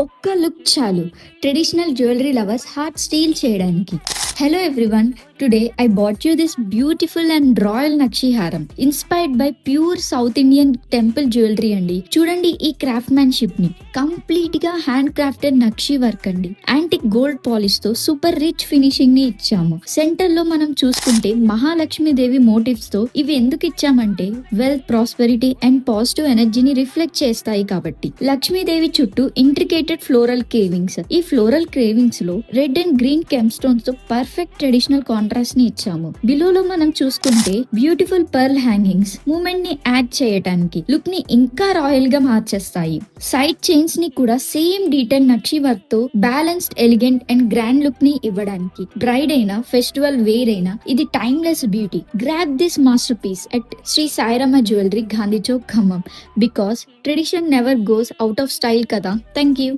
ఒక్క లుక్ చాలు traditional jewellery lovers heart steal చేయడానికి. Hello everyone, today I bought you this beautiful and royal nakshi haram inspired by pure South Indian temple jewellery అండి. చూడండి ఈ craftsmanship ని, complete గా hand crafted nakshi work అండి. Antique gold polish తో super rich finishing ని ఇచ్చాము. సెంటర్ లో మనం చూసుకుంటే మహాలక్ష్మి దేవి మోటివ్స్ తో ఇవి ఎందుకు ఇచ్చామంటే వెల్త్, ప్రాస్పెరిటీ అండ్ పాజిటివ్ ఎనర్జీని రిఫ్లెక్ట్ చేస్తాయి కాబట్టి. లక్ష్మీదేవి చుట్టూ ఇంట్రికేటెడ్ ఫ్లోరల్ కేవింగ్స్. ఈ ఫ్లోరల్ కేవింగ్స్ లో red and green gem stones తో పర్ఫెక్ట్ ట్రెడిషనల్ కాంట్రాస్ట్ ని ఇచ్చాము. బిలోలో మనం చూసుకుంటే బ్యూటిఫుల్ పర్ల్ హ్యాంగింగ్స్ మూమెంట్ ని యాడ్ చేయడానికి లుక్ ని ఇంకా రాయల్ గా మార్చేస్తాయి. సైడ్ చైన్స్ ని కూడా సేమ్ డీటెయిల్ నక్షి వర్క్ తో balanced, elegant and grand look ని ఇవ్వడానికి. బ్రైడ్ అయినా, ఫెస్టివల్ వేర్ అయినా ఇది timeless beauty. Grab this masterpiece at Sri Sairama jewellery, Gandhi Chowk, Khammam. Because tradition never goes out of style కదా. Thank you.